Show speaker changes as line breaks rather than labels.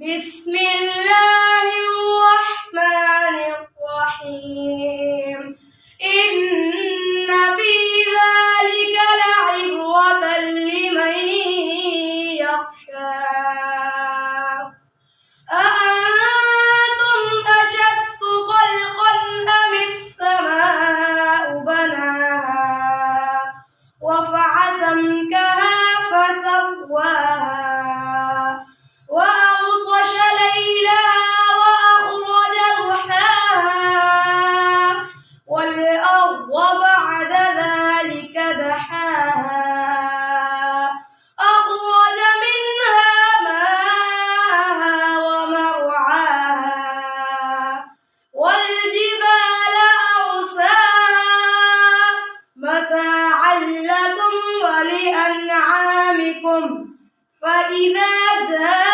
بسم الله الرحمن الرحيم إن في ذلك لعبرة لمن يخشى أأنتم أشد خلقا أم السماء بناها رفع سمكها فسواها وأغطش ليلها وأخرج ضحاها والأرض بعد ذلك دحاها أخرج منها ماءها ومرعاها والجبال أرساها متاعا لكم ولأنعامكم فإذا جاءت